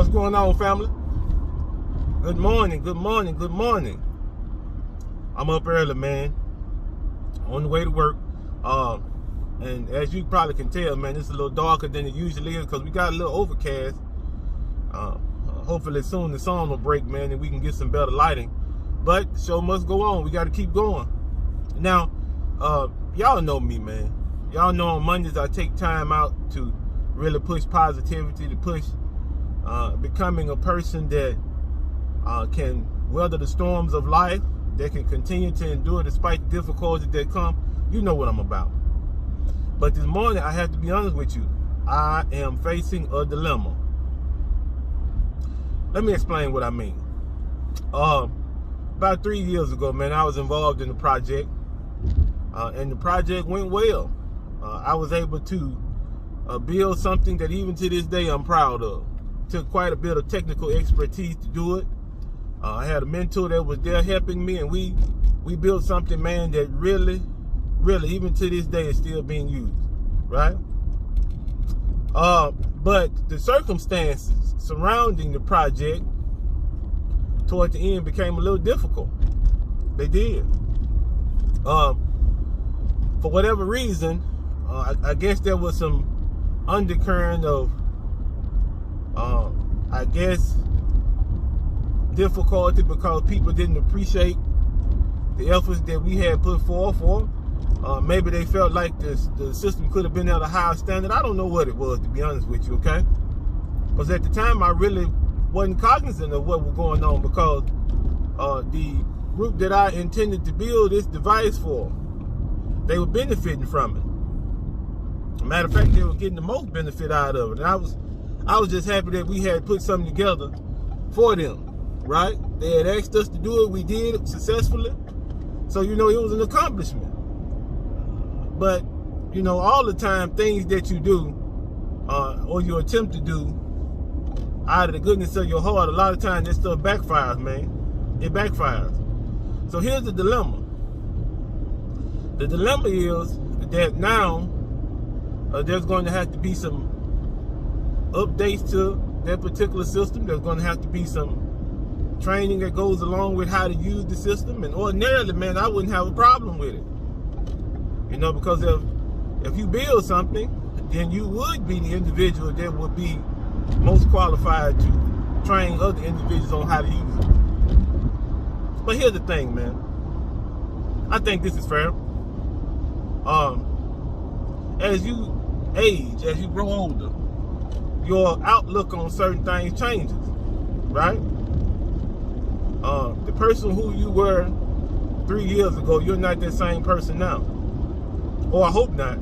What's going on, family? Good morning, good morning, good morning. I'm up early, man, on the way to work. And as you probably can tell, man, it's a little darker than it usually is because we got a little overcast. Hopefully soon the sun will break, man, and we can get some better lighting. But the show must go on. We got to keep going. Now, y'all know me, man. Y'all know on Mondays I take time out to really push positivity, to push becoming a person that can weather the storms of life, that can continue to endure despite the difficulties that come. You know what I'm about. But this morning, I have to be honest with you. I am facing a dilemma. Let me explain what I mean. About 3 years ago, man, I was involved in the project, and the project went well. I was able to build something that even to this day I'm proud of. Took quite a bit of technical expertise to do it. I had a mentor that was there helping me, and we built something, man, that really, even to this day is still being used, right? But the circumstances surrounding the project toward the end became a little difficult. They did. For whatever reason, I guess there was some undercurrent of, I guess, difficulty because people didn't appreciate the efforts that we had put forth for. Maybe they felt like the system could have been at a higher standard. I don't know what it was, to be honest with you, okay? Because at the time, I really wasn't cognizant of what was going on because the group that I intended to build this device for, they were benefiting from it. Matter of fact, they were getting the most benefit out of it. And I was just happy that we had put something together for them, right? They had asked us to do it. We did it successfully. So, you know, it was an accomplishment. But, you know, all the time, things that you do or you attempt to do out of the goodness of your heart, a lot of times that stuff backfires, man. It backfires. So here's the dilemma. The dilemma is that now there's going to have to be some updates to that particular system. There's going to have to be some training that goes along with how to use the system. And ordinarily, man, I wouldn't have a problem with it. You know, because if you build something, then you would be the individual that would be most qualified to train other individuals on how to use it. But here's the thing, man. I think this is fair. As you age, as you grow older, your outlook on certain things changes, right? The person who you were 3 years ago, you're not that same person now. Or I hope not.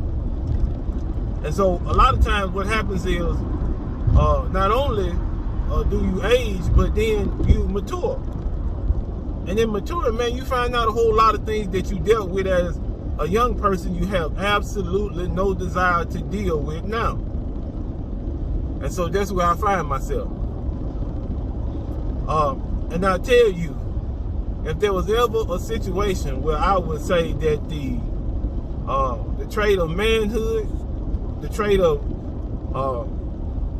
And so a lot of times what happens is not only do you age, but then you mature. And in maturing, man, you find out a whole lot of things that you dealt with as a young person you have absolutely no desire to deal with now. And so that's where I find myself. And I'll tell you, if there was ever a situation where I would say that the trait of manhood, the trait of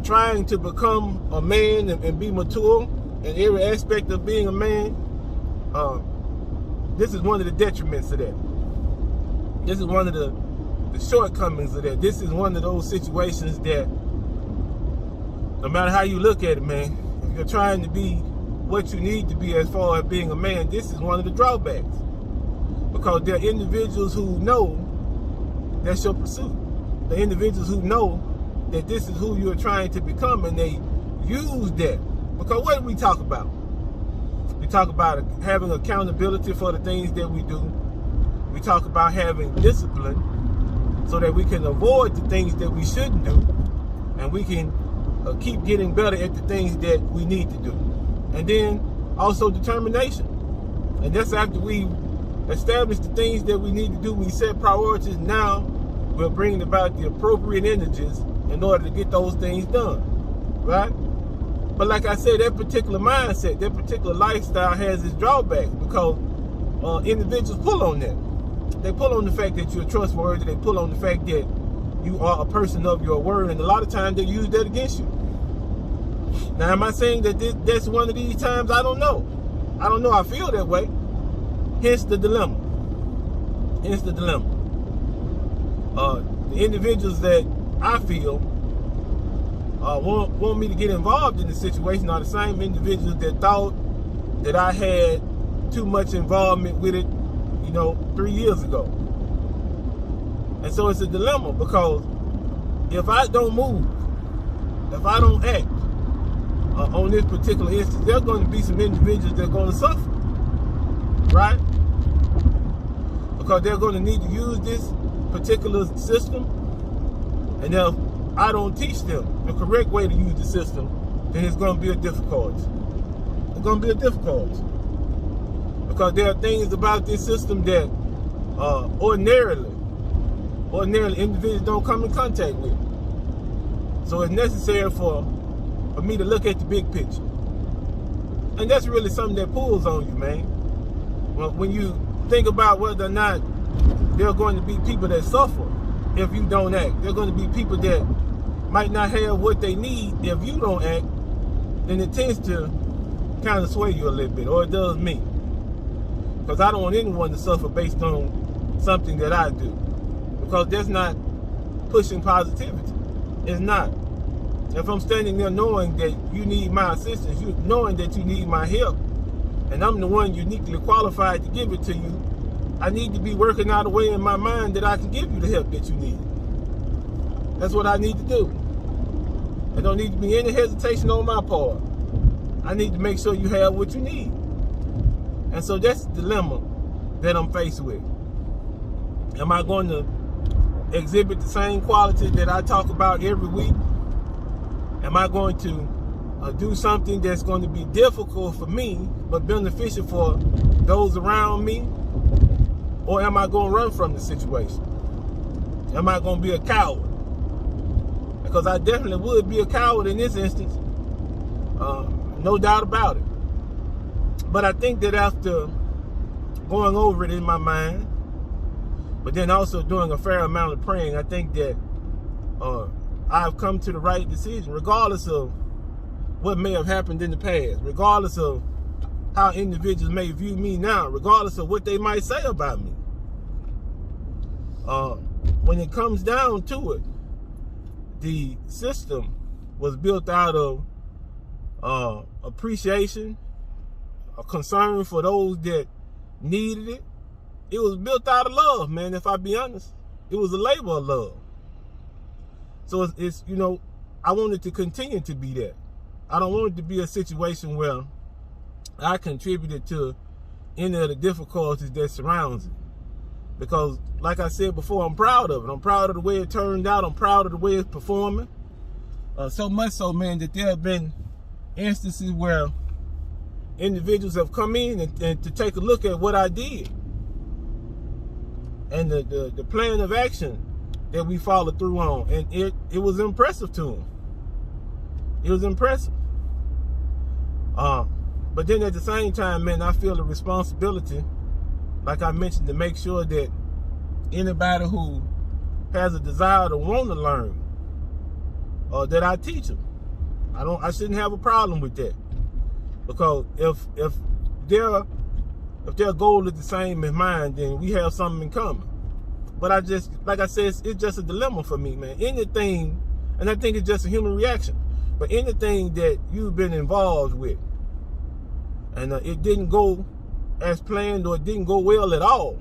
trying to become a man and be mature in every aspect of being a man, this is one of the detriments of that. This is one of the shortcomings of that. This is one of those situations that no matter how you look at it, man, if you're trying to be what you need to be as far as being a man, this is one of the drawbacks. Because there are individuals who know that's your pursuit. The individuals who know that this is who you're trying to become, and they use that. Because what do we talk about? We talk about having accountability for the things that we do. We talk about having discipline so that we can avoid the things that we shouldn't do, and we can keep getting better at the things that we need to do. And then also determination. And that's after we establish the things that we need to do. We set priorities. Now we're bringing about the appropriate energies in order to get those things done, right? But like I said, that particular mindset, that particular lifestyle has its drawbacks because individuals pull on that. They pull on the fact that you're trustworthy. They pull on the fact that you are a person of your word, and a lot of times they use that against you. Now, am I saying that that's one of these times? I don't know. I don't know. I feel that way. Hence the dilemma. Hence the dilemma. The individuals that I feel want me to get involved in the situation are the same individuals that thought that I had too much involvement with it, 3 years ago. And so it's a dilemma, because if I don't move, if I don't act on this particular instance, there are going to be some individuals that are going to suffer, right? Because they're going to need to use this particular system, and if I don't teach them the correct way to use the system, then it's going to be a difficulty. It's going to be a difficulty. Because there are things about this system that ordinarily individuals don't come in contact with. So it's necessary for me to look at the big picture. And that's really something that pulls on you, man. When you think about whether or not there are going to be people that suffer if you don't act. There are going to be people that might not have what they need if you don't act. Then it tends to kind of sway you a little bit, or it does me. Because I don't want anyone to suffer based on something that I do. Because that's not pushing positivity. It's not. If I'm standing there knowing that you need my assistance, knowing that you need my help, and I'm the one uniquely qualified to give it to you, I need to be working out a way in my mind that I can give you the help that you need. That's what I need to do. There don't need to be any hesitation on my part. I need to make sure you have what you need. And so that's the dilemma that I'm faced with. Am I going to exhibit the same quality that I talk about every week? Am I going to do something that's going to be difficult for me but beneficial for those around me? Or am I going to run from the situation? Am I going to be a coward? Because I definitely would be a coward in this instance. No doubt about it. But I think that after going over it in my mind, but then also doing a fair amount of praying, I think that I've come to the right decision, regardless of what may have happened in the past, regardless of how individuals may view me now, regardless of what they might say about me. When it comes down to it, the system was built out of appreciation, a concern for those that needed it. It was built out of love, man, if I be honest. It was a labor of love. So it's I want it to continue to be that. I don't want it to be a situation where I contributed to any of the difficulties that surrounds it. Because, like I said before, I'm proud of it. I'm proud of the way it turned out. I'm proud of the way it's performing. So much so, man, that there have been instances where individuals have come in and to take a look at what I did. And the plan of action that we followed through on. And it was impressive to them. It was impressive. But then at the same time, man, I feel a responsibility, like I mentioned, to make sure that anybody who has a desire to want to learn, that I teach them. I shouldn't have a problem with that. Because if their goal is the same as mine, then we have something in common. But like I said, it's just a dilemma for me, man. Anything, and I think it's just a human reaction, but anything that you've been involved with, and it didn't go as planned, or it didn't go well at all,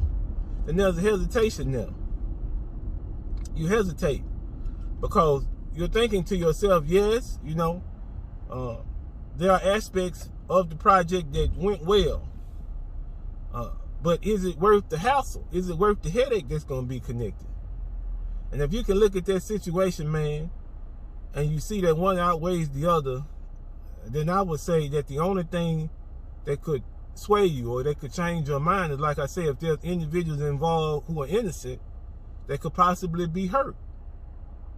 then there's a hesitation there. You hesitate because you're thinking to yourself, yes, there are aspects of the project that went well, but is it worth the hassle? Is it worth the headache that's going to be connected? And if you can look at that situation, man, and you see that one outweighs the other, then I would say that the only thing that could sway you or that could change your mind is, like I said, if there's individuals involved who are innocent, that could possibly be hurt.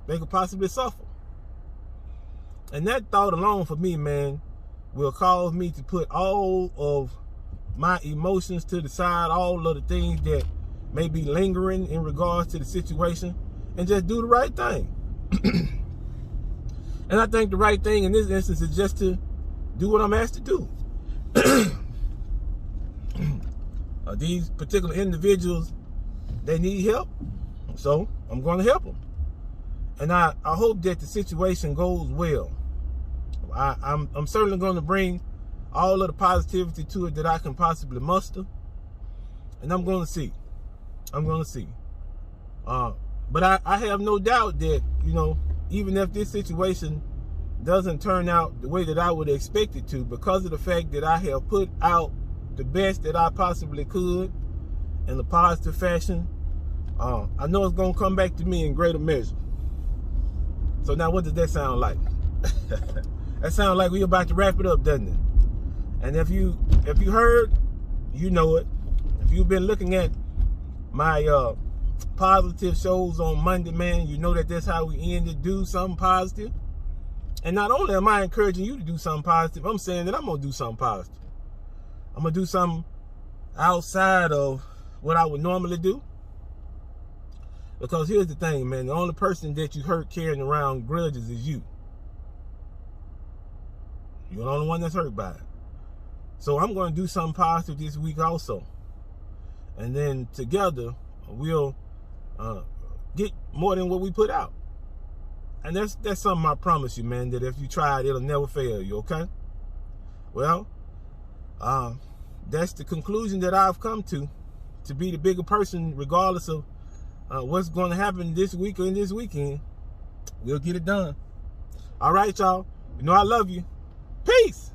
They could possibly suffer. And that thought alone for me, man, will cause me to put all of my emotions to the side, all of the things that may be lingering in regards to the situation, and just do the right thing. And I think the right thing in this instance is just to do what I'm asked to do. These particular individuals, they need help, so I'm going to help them. And I hope that the situation goes well. I'm certainly going to bring all of the positivity to it that I can possibly muster, and I'm going to see. I'm going to see. But I have no doubt that, you know, even if this situation doesn't turn out the way that I would expect it to, because of the fact that I have put out the best that I possibly could in a positive fashion, I know it's going to come back to me in greater measure. So now what does that sound like? That sounds like we're about to wrap it up, doesn't it? And if you heard, you know it. If you've been looking at my positive shows on Monday, man, you know that that's how we end it. Do something positive. And not only am I encouraging you to do something positive, I'm saying that I'm going to do something positive. I'm going to do something outside of what I would normally do. Because here's the thing, man. The only person that you hurt carrying around grudges is you. You're the only one that's hurt by it. So I'm going to do something positive this week also. And then together, we'll get more than what we put out. And that's something I promise you, man, that if you try it, it'll never fail you, okay? Well, that's the conclusion that I've come to be the bigger person, regardless of what's going to happen this week or in this weekend. We'll get it done. All right, y'all. You know I love you. Peace.